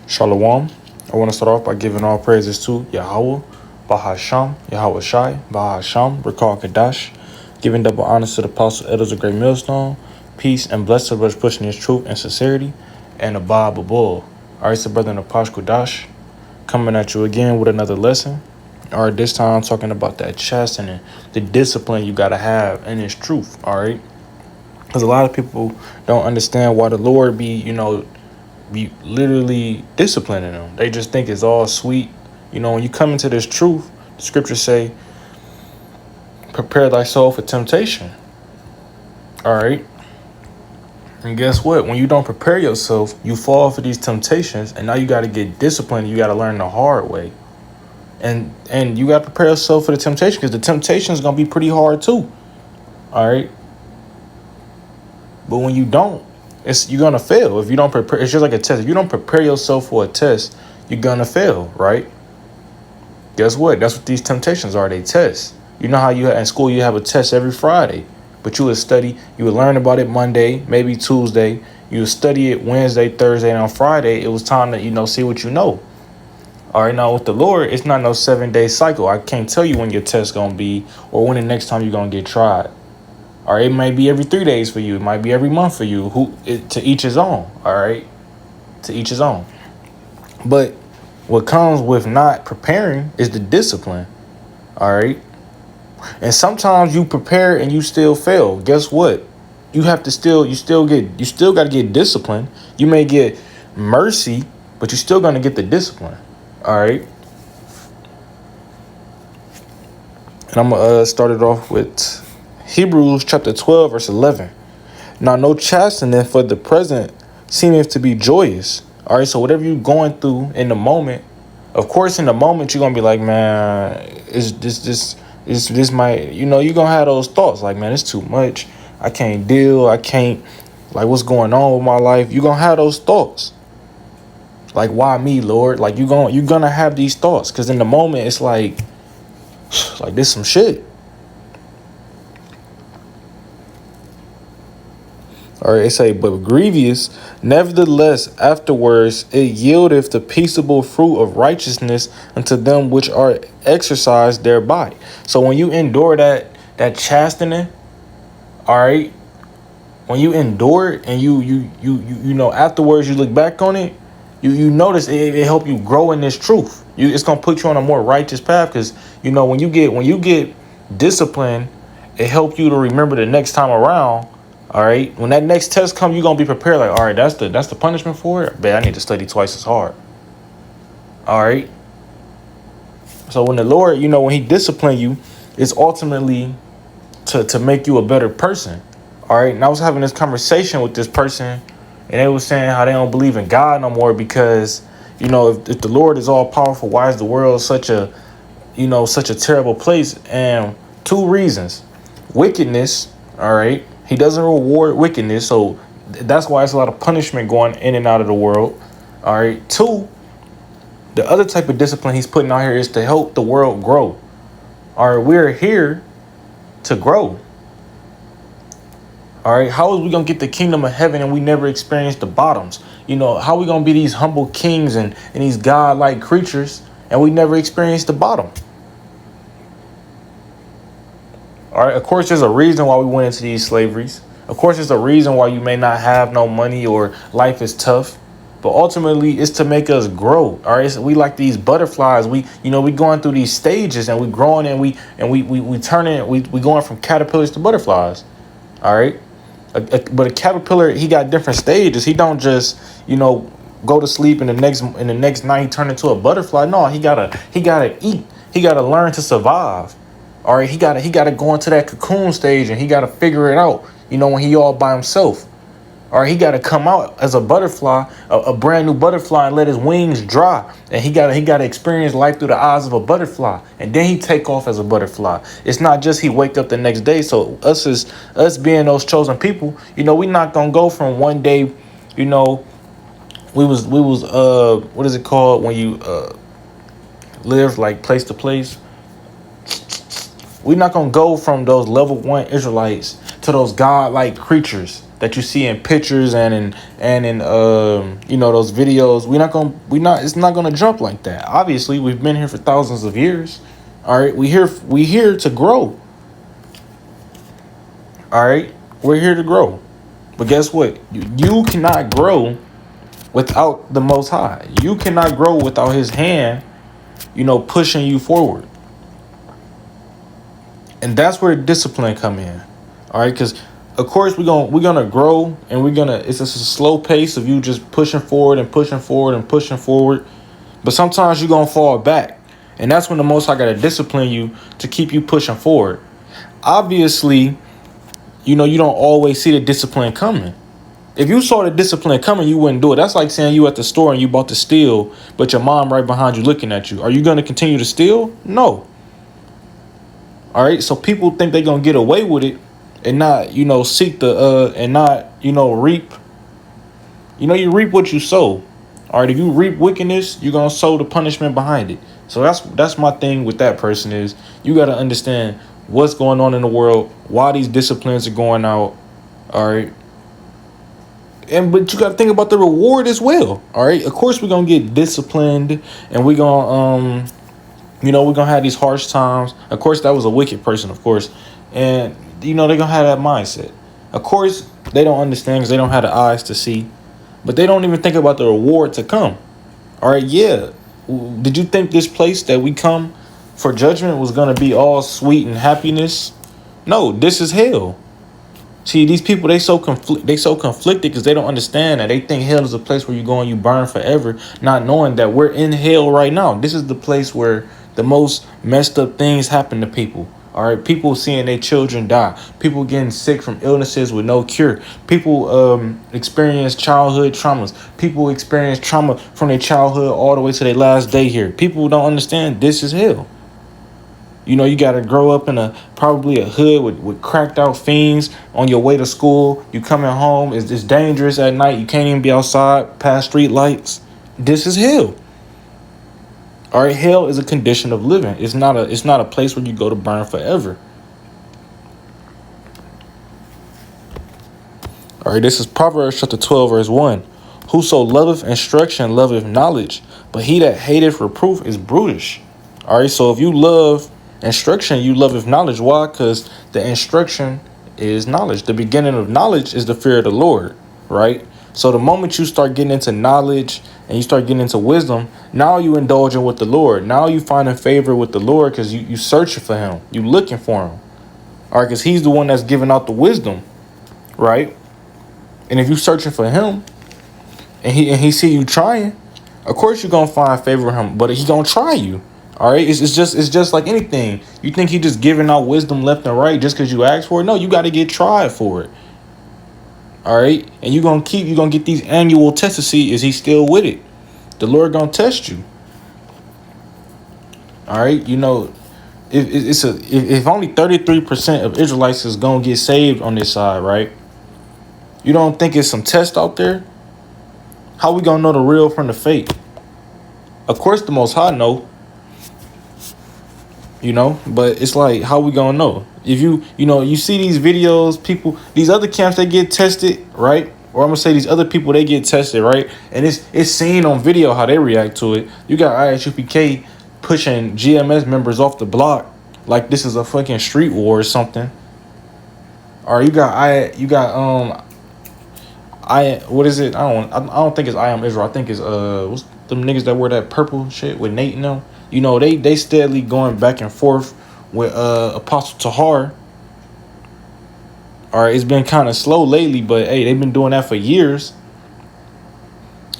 Shalom. I want to start off by giving all praises to Yahweh, Bahasham, Yahweh Shai, Bahasham, Rakal Kadash, giving double honors to the Apostle Elders of Great Millstone, peace and blessed to those pushing his truth and sincerity, and the Bob Bull. All right, so brother Napash Kudash, coming at you again with another lesson. All right, this time I'm talking about that chastening, the discipline you got to have in his truth, all right? Because a lot of people don't understand why the Lord be literally disciplining them. They just think it's all sweet. When you come into this truth, the scriptures say, prepare thy soul for temptation. All right. And guess what? When you don't prepare yourself, you fall for these temptations, and now you got to get disciplined. You got to learn the hard way. And you got to prepare yourself for the temptation, because the temptation is going to be pretty hard too. All right. But when you don't, you're going to fail. If you don't prepare, it's just like a test. If you don't prepare yourself for a test, you're going to fail, right? Guess what? That's what these temptations are. They tests. You know how in school you have a test every Friday, but you would study, you would learn about it Monday, maybe Tuesday. You would study it Wednesday, Thursday, and on Friday, it was time to, see what you know. All right, now with the Lord, it's not no 7-day cycle. I can't tell you when your test's going to be or when the next time you're going to get tried. All right, it might be every 3 days for you. It might be every month for you. To each his own. All right, to each his own. But what comes with not preparing is the discipline. All right, and sometimes you prepare and you still fail. Guess what? You got to get discipline. You may get mercy, but you're still gonna get the discipline. All right, and I'm gonna start it off with Hebrews chapter 12, verse 11. Now, no chastening for the present seemeth to be joyous. All right, so whatever you're going through in the moment, of course, in the moment, you're going to be like, man, is this might, you're going to have those thoughts like, man, it's too much. I can't, like, what's going on with my life? You're going to have those thoughts. Like, why me, Lord? Like, you're going to have these thoughts, because in the moment, it's like this some shit. All right, it say, but grievous, nevertheless, afterwards it yieldeth the peaceable fruit of righteousness unto them which are exercised thereby. So when you endure that chastening, all right, when you endure it and you afterwards you look back on it, you notice it help you grow in this truth. It's gonna put you on a more righteous path, because when you get disciplined, it helps you to remember the next time around. All right, when that next test comes, you're gonna be prepared. Like, all right, that's the punishment for it. But I need to study twice as hard. All right. So when the Lord, when He disciplines you, it's ultimately to make you a better person. All right. And I was having this conversation with this person, and they were saying how they don't believe in God no more because, if the Lord is all powerful, why is the world such a terrible place? And 2 reasons: wickedness. All right. He doesn't reward wickedness, so that's why it's a lot of punishment going in and out of the world. All right. 2, the other type of discipline He's putting out here is to help the world grow. All right, we're here to grow. All right, how is we gonna get the kingdom of heaven and we never experienced the bottoms? How are we gonna be these humble kings and these godlike creatures and we never experienced the bottom? All right, of course, there's a reason why we went into these slaveries. Of course, there's a reason why you may not have no money or life is tough. But ultimately, it's to make us grow. All right, so we like these butterflies. We going through these stages and we growing and we turning. We going from caterpillars to butterflies. All right, but a caterpillar, he got different stages. He don't just go to sleep and the next night he turn into a butterfly. No, he gotta eat. He gotta learn to survive. All right, he gotta go into that cocoon stage and he gotta figure it out. When he all by himself. All right, he gotta come out as a butterfly, a brand new butterfly, and let his wings dry. And he gotta experience life through the eyes of a butterfly, and then he take off as a butterfly. It's not just he wake up the next day. So us being those chosen people, we not gonna go from one day, we was what is it called when you live like place to place. We're not going to go from those level 1 Israelites to those godlike creatures. that you see in pictures and in those videos. It's not gonna jump like that. Obviously, we've been here for thousands of years. All right, we here to grow. All right, we're here to grow. But guess what? You cannot grow without the Most High. You cannot grow without His hand, pushing you forward. And that's where discipline come in. All right, because of course we're gonna grow, and it's just a slow pace of you just pushing forward and pushing forward and pushing forward. But sometimes you're gonna fall back, and that's when the Most High gotta discipline you to keep you pushing forward. Obviously, you don't always see the discipline coming. If you saw the discipline coming, you wouldn't do it. That's like saying you at the store and you about to steal, but your mom right behind you looking at you. Are you gonna continue to steal? No. All right, so people think they're gonna get away with it and not, seek the and not, reap. You reap what you sow. All right, if you reap wickedness, you're gonna sow the punishment behind it. So that's my thing with that person is you gotta understand what's going on in the world, why these disciplines are going out. All right. But you gotta think about the reward as well. All right. Of course we're gonna get disciplined and we're gonna we're gonna have these harsh times. Of course, that was a wicked person, of course. And, they're gonna have that mindset. Of course, they don't understand because they don't have the eyes to see. But they don't even think about the reward to come. All right, yeah. Did you think this place that we come for judgment was gonna be all sweet and happiness? No, this is hell. See, these people, they so conflicted because they don't understand that. They think hell is a place where you go and you burn forever, not knowing that we're in hell right now. This is the place where the most messed up things happen to people. All right, people seeing their children die, people getting sick from illnesses with no cure, people experience childhood traumas, people experience trauma from their childhood all the way to their last day here. People don't understand this is hell. You got to grow up in probably a hood with cracked out fiends on your way to school. You coming home, it's dangerous at night. You can't even be outside past street lights. This is hell. All right, hell is a condition of living. It's not a place where you go to burn forever. All right, this is Proverbs chapter 12, verse 1. Whoso loveth instruction loveth knowledge, but he that hateth reproof is brutish. All right, so if you love instruction, you loveth knowledge. Why? Because the instruction is knowledge. The beginning of knowledge is the fear of the Lord, right? So the moment you start getting into knowledge and you start getting into wisdom, now you indulging with the Lord. Now you finding favor with the Lord because you searching for him. You looking for him. All right, because he's the one that's giving out the wisdom, right? And if you searching for him and he see you trying, of course you're gonna find favor with him, but he gonna try you. All right, it's just like anything. You think he just giving out wisdom left and right just because you ask for it? No, you got to get tried for it. All right, and you're gonna get these annual tests to see is he still with it. The Lord gonna test you. All right, if only 33% of Israelites is gonna get saved on this side, right? You don't think it's some test out there? How we gonna know the real from the fake? Of course, the Most High know. But it's like, how we gonna know? If you see these videos, people, these other camps, they get tested, right? Or I'm gonna say these other people, they get tested, right? And it's seen on video how they react to it. You got ISUPK pushing GMS members off the block like this is a fucking street war or something. Or what is it? I don't think it's I Am Israel. I think it's what's them niggas that wear that purple shit with Nate and them. They steadily going back and forth with Apostle Tahar. All right, it's been kind of slow lately, but hey, they've been doing that for years.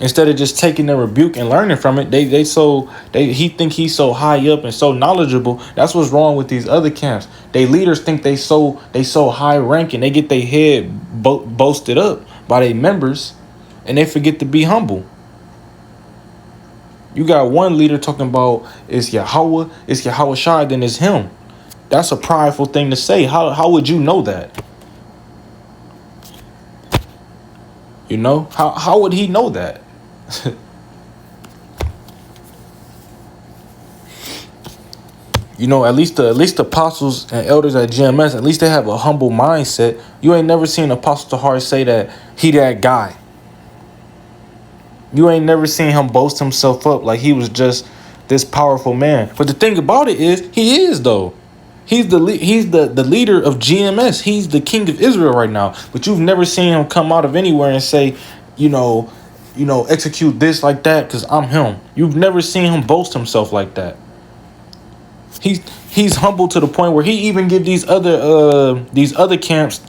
Instead of just taking the rebuke and learning from it, he think he's so high up and so knowledgeable. That's what's wrong with these other camps. They leaders think they so high ranking. They get their head boasted up by their members, and they forget to be humble. You got one leader talking about it's Yahweh, it's Yahweh Shai, then it's him. That's a prideful thing to say. How would you know that? How would he know that? at least the apostles and elders at GMS, at least they have a humble mindset. You ain't never seen Apostle Tahar say that he that guy. You ain't never seen him boast himself up like he was just this powerful man. But the thing about it is, he is though. He's the leader of GMS. He's the king of Israel right now. But you've never seen him come out of anywhere and say, you know, execute this like that because I'm him. You've never seen him boast himself like that. He's humble to the point where he even give these other camps,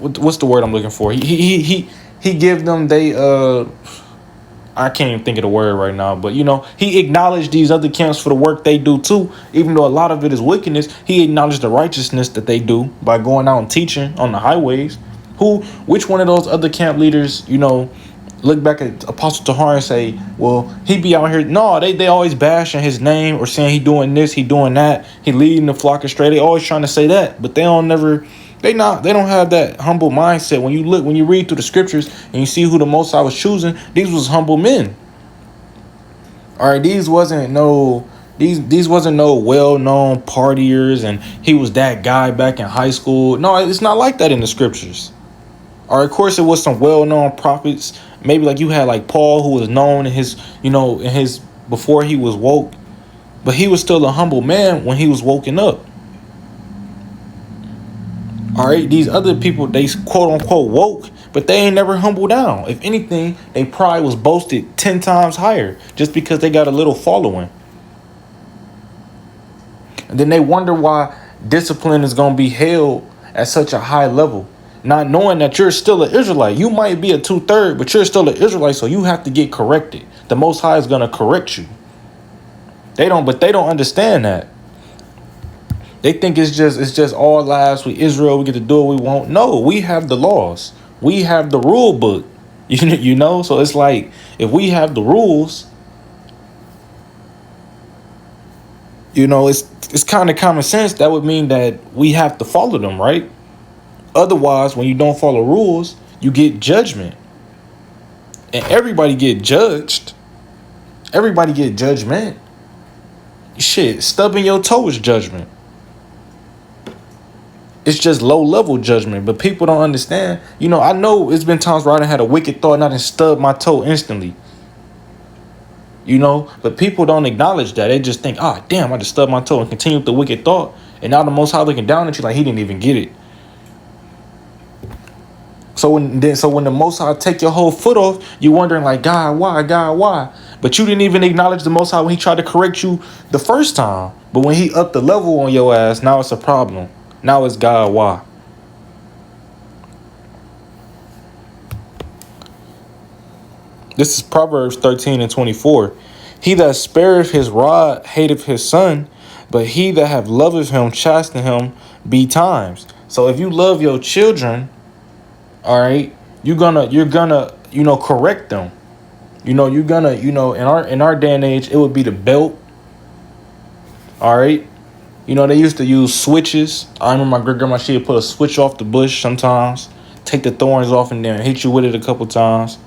what's the word I'm looking for? He give them I can't even think of the word right now, but he acknowledged these other camps for the work they do too. Even though a lot of it is wickedness, he acknowledged the righteousness that they do by going out and teaching on the highways. Which one of those other camp leaders, look back at Apostle Tahar and say, well, he be out here. No, they always bashing his name or saying he doing this, he doing that, he leading the flock astray. They always trying to say that, but they don't have that humble mindset. When you read through the scriptures and you see who the Most High was choosing, these was humble men. All right, these wasn't no well-known partiers and he was that guy back in high school. No, it's not like that in the scriptures. All right, of course it was some well-known prophets. Maybe like you had like Paul, who was known in his before he was woke, but he was still a humble man when he was woken up. All right, these other people, they quote unquote woke, but they ain't never humble down. If anything, they pride was boasted 10 times higher just because they got a little following. And then they wonder why discipline is going to be held at such a high level, not knowing that you're still an Israelite. You might be a 2/3, but you're still an Israelite, so you have to get corrected. The Most High is going to correct you. They don't understand that. They think it's just all lives with Israel. We get to do what we want. No, we have the laws. We have the rule book. So it's like if we have the rules, it's kind of common sense. That would mean that we have to follow them, right? Otherwise, when you don't follow rules, you get judgment. And everybody get judged. Everybody get judgment. Shit, stubbing your toe is judgment. It's just low-level judgment, but people don't understand. I know it's been times where I done had a wicked thought and I done stubbed my toe instantly. But people don't acknowledge that. They just think, damn, I just stubbed my toe and continue with the wicked thought. And now the Most High looking down at you like he didn't even get it. So when the Most High take your whole foot off, you wondering like, God, why? But you didn't even acknowledge the Most High when he tried to correct you the first time. But when he upped the level on your ass, now it's a problem. Now it's God, why? This is Proverbs 13:24. He that spareth his rod hateth his son, but he that have loveth him chasten him betimes. So if you love your children, all right, you're gonna correct them. You're gonna in our day and age it would be the belt. All right. They used to use switches. I remember my great-grandma, she would put a switch off the bush sometimes, take the thorns off and then hit you with it a couple times.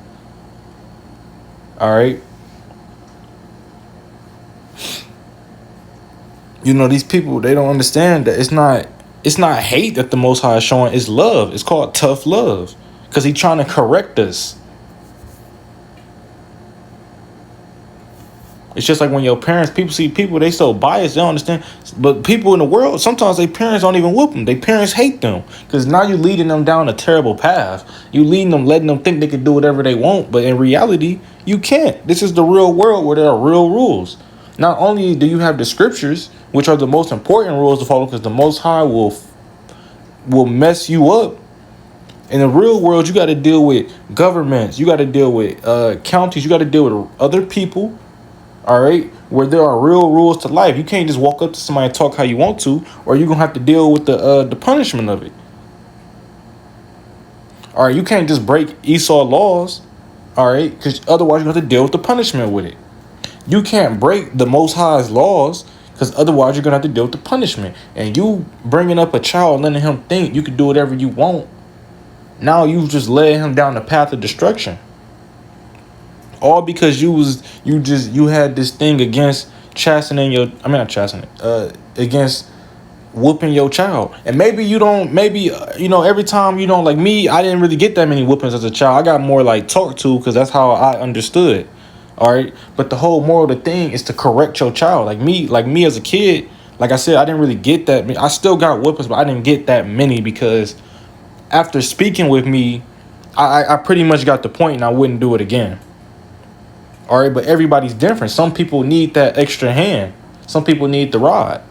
All right. These people, they don't understand that it's not hate that the Most High is showing, it's love. It's called tough love because he's trying to correct us. It's just like when your parents, people, they so biased, they don't understand. But people in the world, sometimes their parents don't even whoop them. Their parents hate them because now you're leading them down a terrible path. You leading them, letting them think they can do whatever they want. But in reality, you can't. This is the real world where there are real rules. Not only do you have the scriptures, which are the most important rules to follow because the Most High will mess you up. In the real world, you got to deal with governments. You got to deal with counties. You got to deal with other people. All right, where there are real rules to life. You can't just walk up to somebody and talk how you want to, or you're gonna have to deal with the punishment of it. All right, you can't just break Esau laws. All right, because otherwise you have to deal with the punishment with it. You can't break the Most High's laws because otherwise you're gonna have to deal with the punishment. And you bringing up a child, letting him think you can do whatever you want. Now you just led him down the path of destruction. all because you had this thing against chastening your, I mean not chastening, against whooping your child. And maybe you don't, maybe every time you don't, like me, I didn't really get that many whoopings as a child. I got more like talked to because that's how I understood. All right, but the whole moral of the thing is to correct your child. Like me as a kid, like I said, I didn't really get that many. I still got whoopings, but I didn't get that many because after speaking with me, I pretty much got the point and I wouldn't do it again. All right, but everybody's different. Some people need that extra hand. Some people need the rod.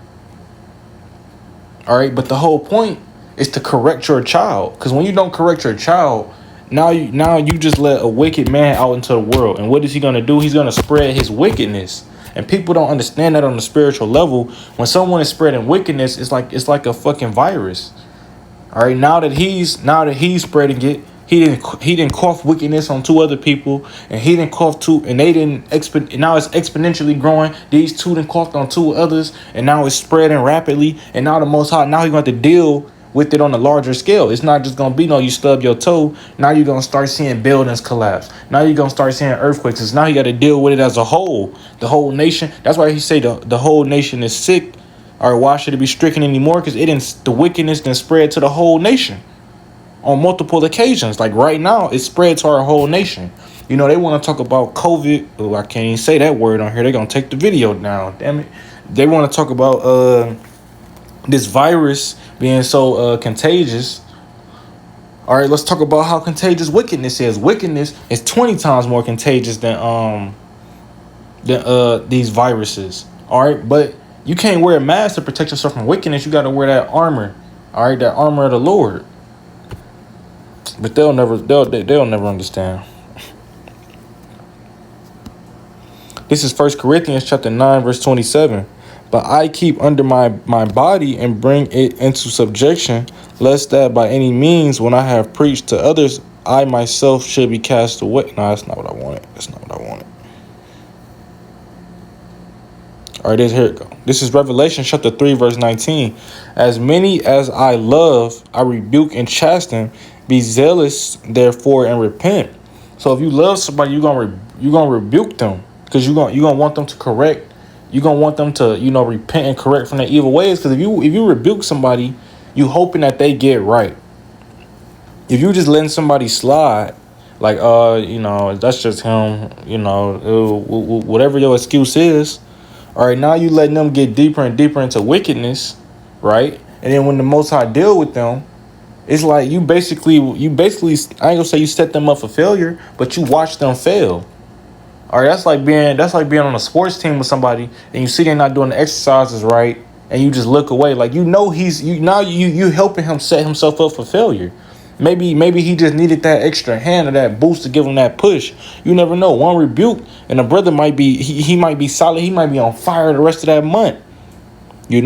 All right, but the whole point is to correct your child. Because when you don't correct your child, now you just let a wicked man out into the world. And what is he going to do? He's going to spread his wickedness. And people don't understand that on the spiritual level. When someone is spreading wickedness, it's like a fucking virus. All right, now that he's spreading it, he didn't cough wickedness on two other people, and he didn't cough two, and they didn't now it's exponentially growing. These two didn't coughed on two others, and now it's spreading rapidly. And now the Most High, now he's going to have to deal with it on a larger scale. It's not just gonna be you stub your toe. Now you're gonna start seeing buildings collapse. Now you're gonna start seeing earthquakes. Now you got to deal with it as a whole, the whole nation. That's why he say the whole nation is sick. Or why should it be stricken anymore? Because the wickedness didn't spread to the whole nation on multiple occasions. Like right now, it's spread to our whole nation. They want to talk about COVID. Oh, I can't even say that word on here. They're gonna take the video down. Damn it. They want to talk about this virus being so contagious. All right, let's talk about how contagious wickedness is. Wickedness is 20 times more contagious than these viruses. All right, but you can't wear a mask to protect yourself from wickedness. You got to wear that armor. All right, that armor of the Lord. But they'll never understand. This is 1 Corinthians chapter 9, verse 27. But I keep under my body and bring it into subjection, lest that by any means, when I have preached to others, I myself should be cast away. No, that's not what I wanted. All right, here it go. This is Revelation chapter 3, verse 19. As many as I love, I rebuke and chasten. Be zealous, therefore, and repent. So if you love somebody, you're gonna rebuke them, because you're gonna want them to correct. You're gonna want them to, repent and correct from their evil ways. Because if you rebuke somebody, you hoping that they get right. If you just letting somebody slide, like that's just him, whatever your excuse is. All right, now you letting them get deeper and deeper into wickedness, right? And then when the Most High deal with them, it's like you basically, I ain't gonna say you set them up for failure, but you watch them fail. All right, that's like being on a sports team with somebody, and you see they're not doing the exercises right, and you just look away, like you helping him set himself up for failure. Maybe he just needed that extra hand or that boost to give him that push. You never know. One rebuke and a brother might be he might be solid. He might be on fire the rest of that month. He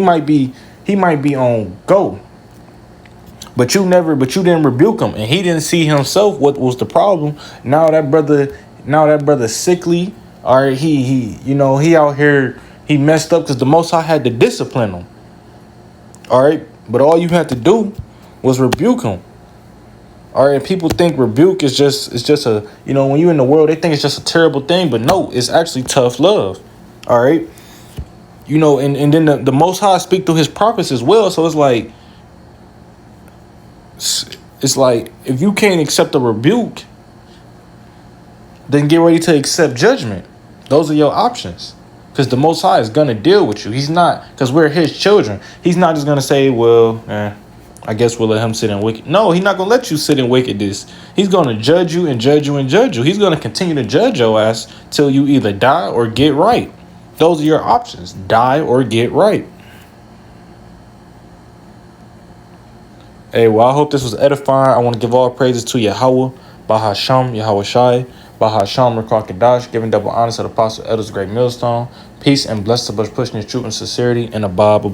might be on go. But you didn't rebuke him, and he didn't see himself what was the problem. Now that brother sickly. All right, he out here, he messed up because the Most High had to discipline him. All right, but all you had to do was rebuke him. All right, people think rebuke is just a, when you're in the world, they think it's just a terrible thing, but no, it's actually tough love. All right, and then the Most High speak through his prophets as well. So it's like if you can't accept a rebuke, then get ready to accept judgment. Those are your options. Because the Most High is going to deal with you. He's not, because we're his children. He's not just going to say, well, I guess we'll let him sit in wicked. No, he's not going to let you sit in wickedness. He's going to judge you and judge you and judge you. He's going to continue to judge your ass till you either die or get right. Those are your options. Die or get right. Hey, well, I hope this was edifying. I want to give all praises to Yahweh, Bahasham, Yahweh Shai, Bahasham, Rakakadash, giving double honors to the Apostle Elders, Great Millstone. Peace and blessed to pushing his truth and sincerity and above.